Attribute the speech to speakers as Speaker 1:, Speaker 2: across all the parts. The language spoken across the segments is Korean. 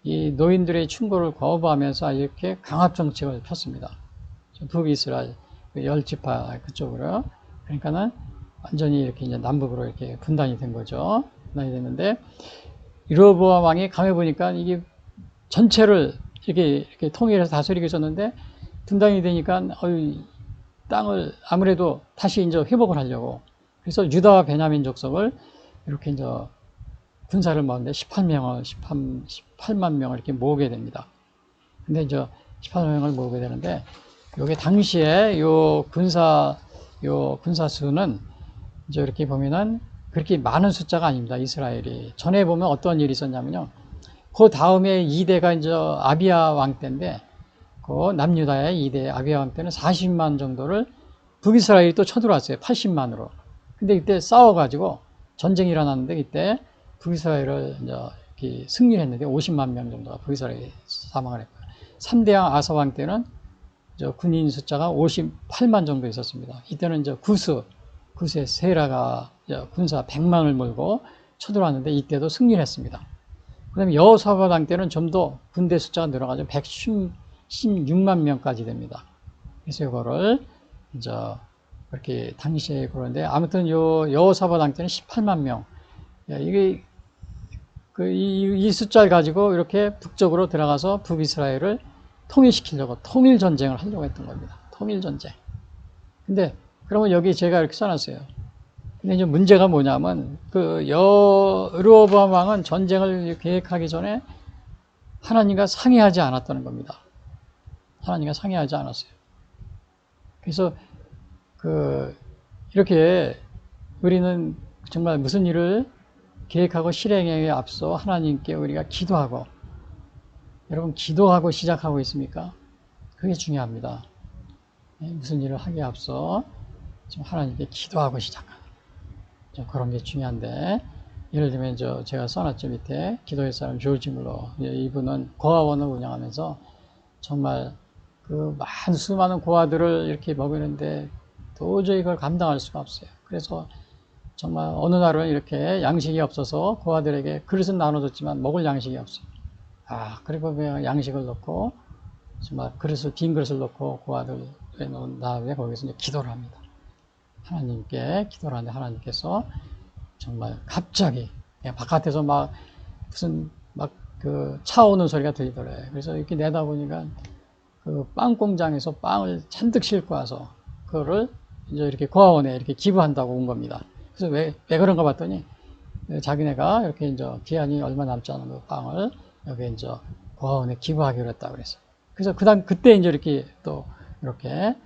Speaker 1: 이 노인들의 충고를 거부하면서 이렇게 강압 정책을 폈습니다. 북이스라엘 열 지파 그쪽으로. 그러니까는 완전히 이렇게 이제 남북으로 이렇게 분단이 된 거죠. 분단이 됐는데 여로보암 왕이 가만히 보니까 이게 전체를 이렇게 통일해서 다스리고 있었는데 분단이 되니까 땅을 아무래도 다시 이제 회복을 하려고 그래서 유다와 베냐민 족속을 이렇게 이제 군사를 모았는데 18만 명을 이렇게 모으게 됩니다. 근데 이제 18만 명을 모으게 되는데 요게 당시에 요 군사 수는 이제 이렇게 보면은 그렇게 많은 숫자가 아닙니다. 이스라엘이. 전에 보면 어떤 일이 있었냐면요. 그 다음에 2대가 이제 아비야 왕 때인데, 그 남유다의 2대 아비야 왕 때는 40만 정도를 북이스라엘이 또 쳐들어왔어요. 80만으로. 근데 이때 싸워가지고 전쟁이 일어났는데 이때 북이스라엘을 이제 이렇게 승리를 했는데 50만 명 정도가 북이스라엘이 사망을 했고요. 3대왕 아사 왕 때는 군인 숫자가 58만 정도 있었습니다. 이때는 이제 구스의 세라가 군사 100만을 몰고 쳐들어왔는데 이때도 승리를 했습니다. 그 다음에 여호사밧 때는 좀 더 군대 숫자가 늘어가지고 116만 명까지 됩니다. 그래서 이거를 이제 그렇게 당시에 그런데 아무튼 여호사밧 때는 18만 명. 이게 이 숫자를 가지고 이렇게 북쪽으로 들어가서 북이스라엘을 통일시키려고 통일전쟁을 하려고 했던 겁니다. 통일전쟁. 근데 그러면 여기 제가 이렇게 써놨어요. 근데 이제 문제가 뭐냐면 여로보암 왕은 전쟁을 계획하기 전에 하나님과 상의하지 않았다는 겁니다. 하나님과 상의하지 않았어요. 그래서 이렇게 우리는 정말 무슨 일을 계획하고 실행에 앞서 하나님께 우리가 기도하고, 여러분 기도하고 시작하고 있습니까? 그게 중요합니다. 무슨 일을 하기에 앞서 좀 하나님께 기도하고 시작하는 그런 게 중요한데, 예를 들면 제가 써놨죠. 밑에 기도의 사람 조지물로, 이분은 고아원을 운영하면서 정말 수많은 고아들을 이렇게 먹이는데 도저히 그걸 감당할 수가 없어요. 그래서 정말 어느 날은 이렇게 양식이 없어서 고아들에게 그릇은 나눠줬지만 먹을 양식이 없어요. 그리고 양식을 넣고 정말 빈 그릇을 넣고 고아들에 놓은 다음에 거기서 이제 기도를 합니다. 하나님께 기도를 하는데 하나님께서 정말 갑자기 바깥에서 무슨 차 오는 소리가 들리더래요. 그래서 이렇게 내다보니까 빵 공장에서 빵을 잔뜩 싣고 와서 그거를 이제 이렇게 고아원에 이렇게 기부한다고 온 겁니다. 그래서 왜 그런가 봤더니 자기네가 이렇게 이제 기한이 얼마 남지 않은 그 빵을 여기 이제 고아원에 기부하기로 했다고 그랬어요. 그래서 그때 이제 이렇게 또 이렇게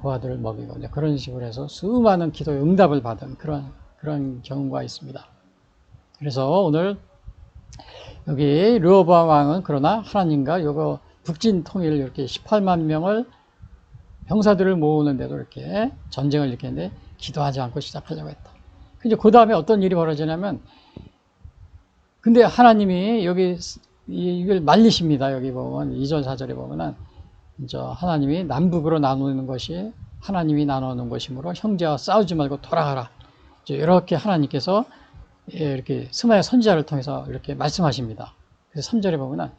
Speaker 1: 고아들을 먹이고 이제 그런 식으로 해서 수많은 기도의 응답을 받은 그런 경우가 있습니다. 그래서 오늘 여기 르호보암 왕은 그러나 하나님과 요거 북진 통일 이렇게 18만 명을 병사들을 모으는데도 이렇게 전쟁을 일으켰는데 기도하지 않고 시작하려고 했다. 이제 그 다음에 어떤 일이 벌어지냐면, 근데 하나님이 여기 이걸 말리십니다. 여기 보면 2절 4절에 보면은 이제 하나님이 남북으로 나누는 것이 하나님이 나누는 것이므로 형제와 싸우지 말고 돌아가라. 이렇게 하나님께서 이렇게 스마야 선지자를 통해서 이렇게 말씀하십니다. 그래서 3절에 보면은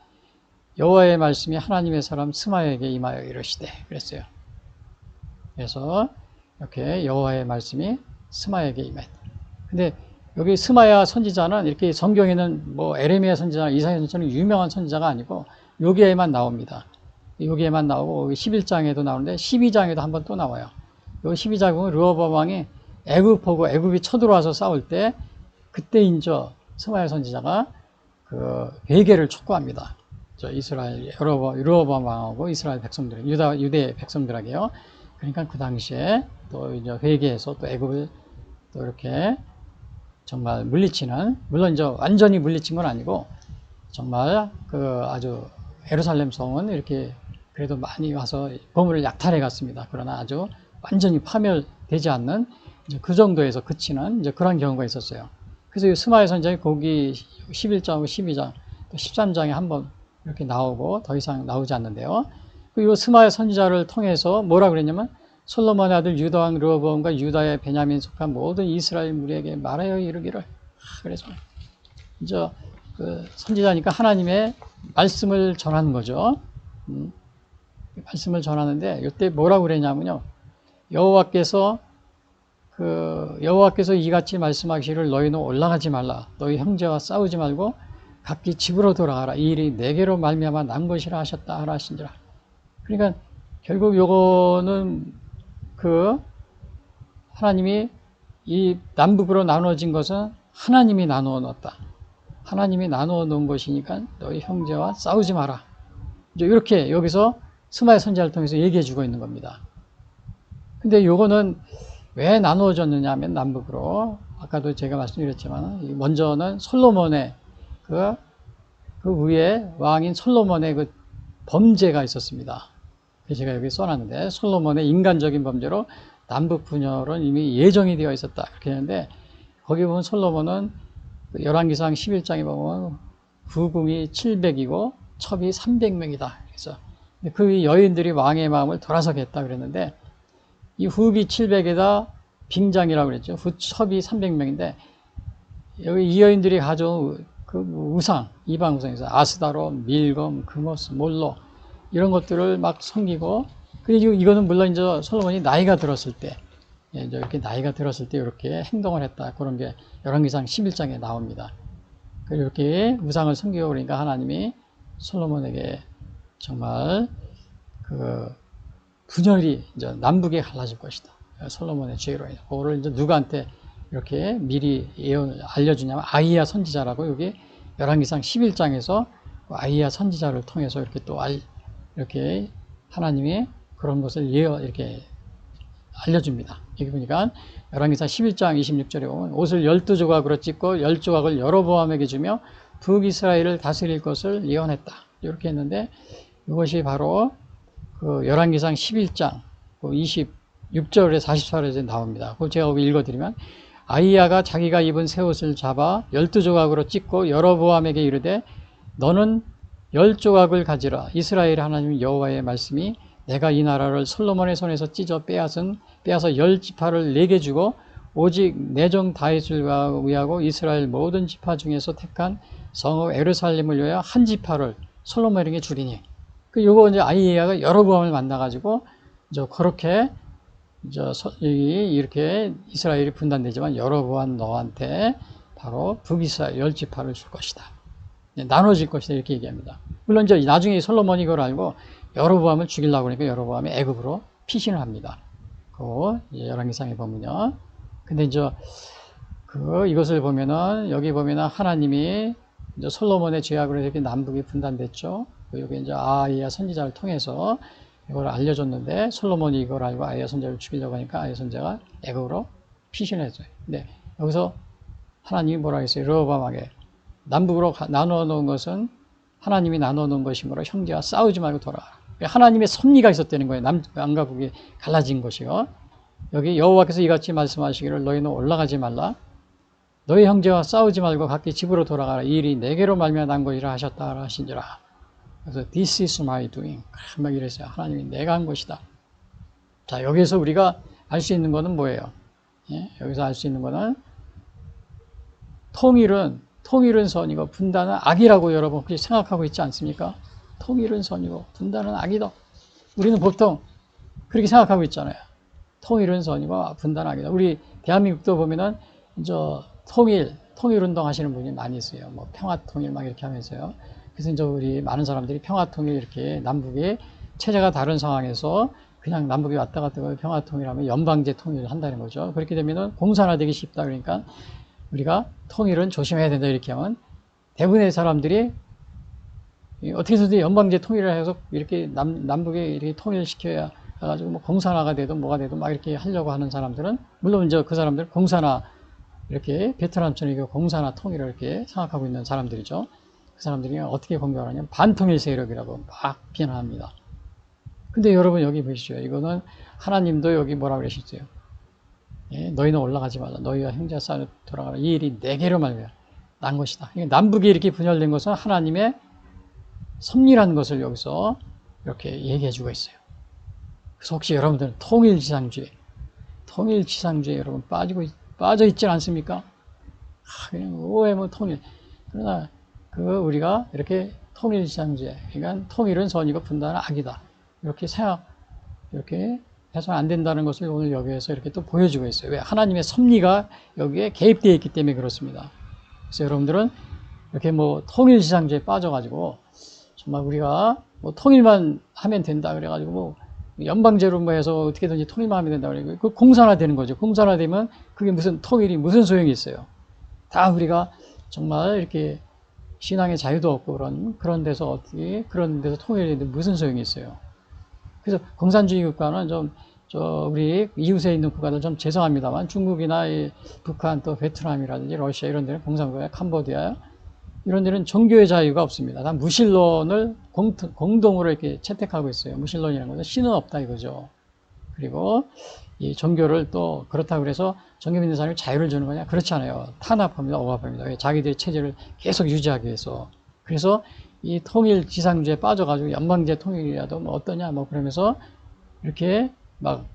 Speaker 1: 여호와의 말씀이 하나님의 사람 스마야에게 임하여 이르시되 그랬어요. 그래서 이렇게 여호와의 말씀이 스마야에게 임했다. 근데 여기 스마야 선지자는 이렇게 성경에는 에레미야 선지자, 이사야 선지자는 유명한 선지자가 아니고 여기에만 나옵니다. 여기에만 나오고 11장에도 나오는데 12장에도 한번 또 나와요. 요 12장에 보면 르호보암 왕이 애굽이 쳐들어와서 싸울 때 그때 이제 스마야 선지자가 회개를 촉구합니다. 이스라엘 르호보암 왕하고 이스라엘 백성들, 유대 백성들에게요. 그러니까 그 당시에 또 이제 회개해서 또 애굽을 또 이렇게 정말 물리치는, 물론 이제 완전히 물리친 건 아니고 정말 아주 예루살렘 성은 이렇게 그래도 많이 와서 보물을 약탈해 갔습니다. 그러나 아주 완전히 파멸되지 않는 이제 그 정도에서 그치는 이제 그런 경우가 있었어요. 그래서 이 스마야 선지자가 거기 11장하고 12장, 또 13장에 한번 이렇게 나오고 더 이상 나오지 않는데요. 이 스마야 선지자를 통해서 뭐라 그랬냐면, 솔로몬의 아들 유다왕 르호보암과 유다의 베냐민 속한 모든 이스라엘 무리에게 말하여 이르기를. 그래서 이제 그 선지자니까 하나님의 말씀을 전하는 거죠. 말씀을 전하는데 이때 뭐라고 그랬냐면요. 여호와께서 이같이 말씀하시기를 너희는 올라가지 말라. 너희 형제와 싸우지 말고 각기 집으로 돌아가라. 이 일이 내게로 말미암아 난 것이라 하셨다 하라 하신지라. 그러니까 결국 요거는 하나님이 이 남북으로 나누어진 것은 하나님이 나누어 놓았다. 하나님이 나누어 놓은 것이니까 너희 형제와 싸우지 마라. 이제 이렇게 여기서 스마야 선지자를 통해서 얘기해 주고 있는 겁니다. 근데 요거는 왜 나누어졌느냐 하면 남북으로 아까도 제가 말씀드렸지만 먼저는 솔로몬의 그 위에 왕인 솔로몬의 그 범죄가 있었습니다. 그래서 제가 여기 써놨는데 솔로몬의 인간적인 범죄로 남북 분열은 이미 예정이 되어 있었다. 그렇게 했는데 거기 보면 솔로몬은 열왕기상 11장에 보면 후궁이 700이고 첩이 300명이다. 그래서 그 여인들이 왕의 마음을 돌아서게 했다 그랬는데 이 후비 700에다 빙장이라고 그랬죠. 첩이 300명인데 여기 이 여인들이 가져온 그 우상, 이방 우상에서 아스다로, 밀검, 금오스, 몰로 이런 것들을 막 섬기고 그리고 이거는 물론 이제 솔로몬이 나이가 들었을 때 이제 이렇게 나이가 들었을 때 이렇게 행동을 했다. 그런 게 열왕기상 11장에 나옵니다. 그리고 이렇게 우상을 섬기고 그러니까 하나님이 솔로몬에게 정말 그 분열이 이제 남북에 갈라질 것이다. 솔로몬의 죄로 인해. 그거를 이제 누구한테 이렇게 미리 예언을 알려주냐면 아이야 선지자라고 여기 열왕기상 11장에서 아이야 선지자를 통해서 이렇게 또 이렇게 하나님이 그런 것을 이렇게 알려줍니다. 여기 보니까 열왕기상 11장 26절에 보면 옷을 12조각으로 찢고 10조각을 여로보암에게 주며 북이스라엘을 다스릴 것을 예언했다. 이렇게 했는데 이것이 바로 그 열왕기상 11장 26절에 44절에 나옵니다. 그걸 제가 읽어드리면 아이야가 자기가 입은 새 옷을 잡아 12조각으로 찢고 여로보암에게 이르되 너는 10조각을 가지라. 이스라엘 하나님 여호와의 말씀이 내가 이 나라를 솔로몬의 손에서 찢어 빼앗아 10지파를 내게 주고 오직 내 종 다윗을 위하고 이스라엘 모든 지파 중에서 택한 성읍 예루살렘을 위하여 한 지파를 솔로몬에게 주리니. 요거 이제 아이야가 여로보암을 만나가지고 이제 그렇게 이렇게 이스라엘이 분단되지만 여로보암 너한테 바로 북이스라엘 10지파를 줄 것이다. 나눠질 것이다. 이렇게 얘기합니다. 물론 이제 나중에 솔로몬이 그걸 알고 여로보암을 죽이려고 그러니까 여로보암이 애굽으로 피신을 합니다. 그 열왕기상에 보면요. 근데 이제 이것을 보면은 여기 보면은 하나님이 이제 솔로몬의 죄악으로 이렇게 남북이 분단됐죠. 여기 이제 아이야 선지자를 통해서 이걸 알려줬는데 솔로몬이 이걸 알고 아이야 선지자를 죽이려고 하니까 아이야 선지자가 애굽으로 피신했어요. 근데 여기서 하나님이 뭐라 했어요? 여로보암에게 남북으로 나누어 놓은 것은 하나님이 나누어 놓은 것이므로 형제와 싸우지 말고 돌아가라. 하나님의 섭리가 있었다는 거예요. 남과 북이 갈라진 것이요. 여기 여호와께서 이같이 말씀하시기를 너희는 올라가지 말라. 너희 형제와 싸우지 말고 각기 집으로 돌아가라. 이 일이 내게로 말미암아 난 것이라 하셨다 하신지라. 그래서 this is my doing. 막 이랬어요. 하나님이 내가 한 것이다. 자, 여기서 우리가 알 수 있는 것은 뭐예요? 예? 여기서 알 수 있는 것은 통일은 선이고 분단은 악이라고 여러분 그렇게 생각하고 있지 않습니까? 통일은 선이고 분단은 악이다. 우리는 보통 그렇게 생각하고 있잖아요. 통일은 선이고 분단은 악이다. 우리 대한민국도 보면은 이제 통일운동 하시는 분이 많이 있어요. 뭐 평화통일 막 이렇게 하면서요. 그래서 이제 우리 많은 사람들이 평화통일 이렇게 남북이 체제가 다른 상황에서 그냥 남북이 왔다 갔다 하고 평화통일하면 연방제 통일을 한다는 거죠. 그렇게 되면은 공산화되기 쉽다. 그러니까 우리가 통일은 조심해야 된다. 이렇게 하면 대부분의 사람들이 어떻게 해서든 연방제 통일을 해서 이렇게 남북에 이렇게 통일시켜야 해가지고 뭐 공산화가 되든 뭐가 되든 막 이렇게 하려고 하는 사람들은 물론 이제 그 사람들은 공산화 이렇게 베트남처럼 이렇게 공산화 통일을 이렇게 생각하고 있는 사람들이죠. 그 사람들이 어떻게 공격하냐면 반통일 세력이라고 막 비난합니다. 근데 여러분 여기 보시죠. 이거는 하나님도 여기 뭐라 그러셨어요? 예, 너희는 올라가지 말라. 너희와 형제와 싸워 돌아가라. 이 일이 내게로 말미암아 난 것이다. 남북이 이렇게 분열된 것은 하나님의 섭리라는 것을 여기서 이렇게 얘기해 주고 있어요. 그래서 혹시 여러분들은 통일지상주의 여러분 빠져 있지 않습니까? 그냥 오해면 통일. 그러나 우리가 이렇게 통일지상주의, 그러니까 통일은 선이고 분단은 악이다. 이렇게 이렇게 해서는 안 된다는 것을 오늘 여기에서 이렇게 또 보여주고 있어요. 왜? 하나님의 섭리가 여기에 개입되어 있기 때문에 그렇습니다. 그래서 여러분들은 이렇게 뭐 통일지상주의에 빠져가지고 정말 우리가 뭐 통일만 하면 된다 그래가지고 뭐 연방제로 뭐 해서 어떻게든지 통일만 하면 된다 그래고 그 공산화되는 거죠. 공산화되면 그게 무슨 통일이 무슨 소용이 있어요. 다 우리가 정말 이렇게 신앙의 자유도 없고 그런 데서 어떻게 그런 데서 통일이 무슨 소용이 있어요. 그래서 공산주의 국가는 우리 이웃에 있는 국가들 좀 죄송합니다만 중국이나 북한 또 베트남이라든지 러시아 이런 데는 공산국가야, 캄보디아 이런 데는 종교의 자유가 없습니다. 다 무신론을 공동으로 이렇게 채택하고 있어요. 무신론이라는 것은 신은 없다 이거죠. 그리고 이 종교를 또 그렇다고 해서 종교 믿는 사람이 자유를 주는 거냐? 그렇지 않아요. 탄압합니다. 억압합니다. 자기들의 체제를 계속 유지하기 위해서. 그래서 이 통일 지상주의에 빠져가지고 연방제 통일이라도 뭐 어떠냐 뭐 그러면서 이렇게 막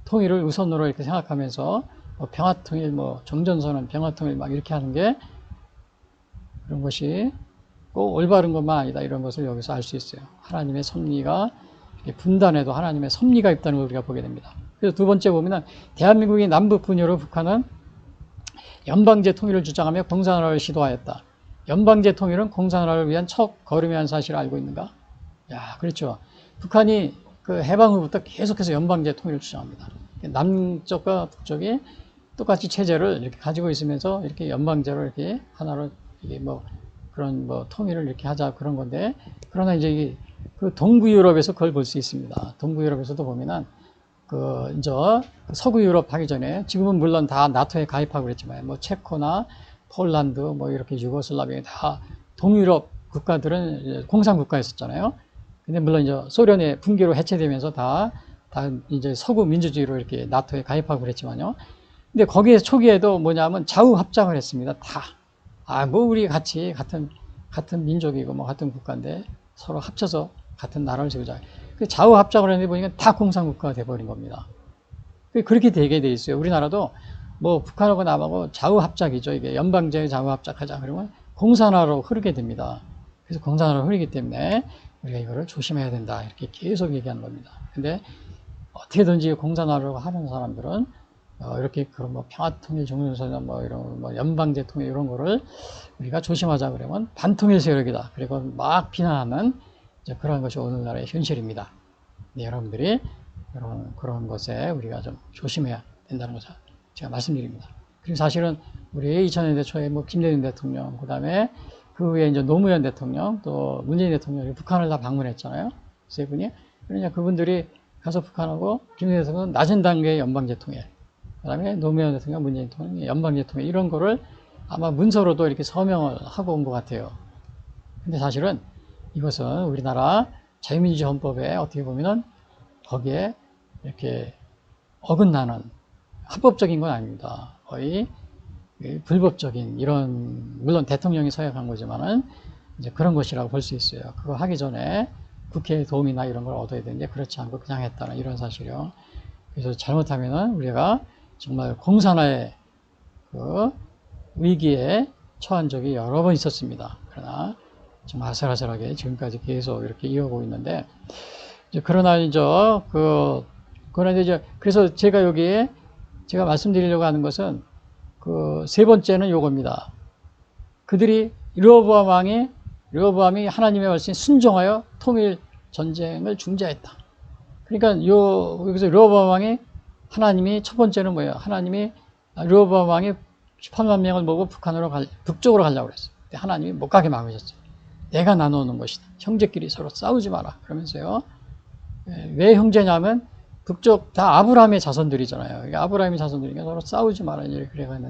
Speaker 1: 통일을 우선으로 이렇게 생각하면서 뭐 평화통일 뭐 종전선언 평화통일 막 이렇게 하는 게 그런 것이 꼭 올바른 것만 아니다 이런 것을 여기서 알 수 있어요. 하나님의 섭리가 분단에도 하나님의 섭리가 있다는 걸 우리가 보게 됩니다. 그래서 두 번째 보면은 대한민국이 남북 분열로 북한은 연방제 통일을 주장하며 공산화를 시도하였다. 연방제 통일은 공산화를 위한 첫 걸음이라는 사실을 알고 있는가? 야, 그렇죠. 북한이 그 해방 후부터 계속해서 연방제 통일을 주장합니다. 남쪽과 북쪽이 똑같이 체제를 이렇게 가지고 있으면서 이렇게 연방제로 이렇게 하나로 이게 뭐 그런 뭐 통일을 이렇게 하자 그런 건데 그러나 이제 그 동구 유럽에서 그걸 볼 수 있습니다. 동구 유럽에서도 보면은 이제 서구 유럽 하기 전에 지금은 물론 다 나토에 가입하고 그랬지만 뭐 체코나 폴란드 뭐 이렇게 유고슬라비아 다 동유럽 국가들은 공산 국가였었잖아요. 근데 물론 이제 소련의 붕괴로 해체되면서 다 이제 서구 민주주의로 이렇게 나토에 가입하고 그랬지만요. 근데 거기에 초기에도 뭐냐면 좌우 합작을 했습니다. 다. 뭐 우리 같이 같은 민족이고 뭐 같은 국가인데 서로 합쳐서 같은 나라를 세우자. 그 좌우 합작을 했는데 보니까 다 공산국가가 돼버린 겁니다. 그렇게 되게 돼 있어요. 우리나라도 뭐 북한하고 남하고 좌우 합작이죠. 이게 연방제 좌우 합작하자 그러면 공산화로 흐르게 됩니다. 그래서 공산화로 흐르기 때문에 우리가 이거를 조심해야 된다. 이렇게 계속 얘기하는 겁니다. 근데 어떻게든지 공산화를 하는 사람들은 이렇게 그런 뭐 평화통일 종전선언 뭐 이런 뭐 연방제 통일 이런 거를 우리가 조심하자 그러면 반통일 세력이다. 그리고 막 비난하는 그런 것이 오늘날의 현실입니다. 네, 여러분들이 그런 것에 우리가 좀 조심해야 된다는 것을 제가 말씀드립니다. 그리고 사실은 우리 2000년대 초에 뭐 김대중 대통령, 그 다음에 그 후에 이제 노무현 대통령, 또 문재인 대통령이 북한을 다 방문했잖아요. 세 분이. 그러니까 그분들이 가서 북한하고 김대중 대통령은 낮은 단계의 연방제 통일, 그 다음에 노무현 대통령, 문재인 대통령이 연방제 통일 이런 거를 아마 문서로도 이렇게 서명을 하고 온 것 같아요. 근데 사실은 이것은 우리나라 자유민주주의 헌법에 어떻게 보면은 거기에 이렇게 어긋나는 합법적인 건 아닙니다. 거의 불법적인 이런 물론 대통령이 서약한 거지만은 이제 그런 것이라고 볼 수 있어요. 그거 하기 전에 국회의 도움이나 이런 걸 얻어야 되는데 그렇지 않고 그냥 했다는 이런 사실이요. 그래서 잘못하면은 우리가 정말 공산화의 그 위기에 처한 적이 여러 번 있었습니다. 그러나 좀 아슬아슬하게 지금까지 계속 이렇게 이어오고 있는데, 그러나 그래서 제가 여기에 제가 말씀드리려고 하는 것은 그 세 번째는 요겁니다. 그들이 르호보암이 하나님의 말씀에 순종하여 통일 전쟁을 중재했다. 그러니까 여기서 르호보암 왕이 하나님이 첫 번째는 뭐예요? 하나님이 르호보암 왕이 18만 명을 모으고 북쪽으로 가려고 그랬어요. 근데 하나님이 못 가게 막으셨어요. 내가 나누는 것이다. 형제끼리 서로 싸우지 마라. 그러면서요. 왜 형제냐면 북쪽 다 아브라함의 자손들이잖아요. 아브라함의 자손들이니까 서로 싸우지 마라. 이렇게 그래가지고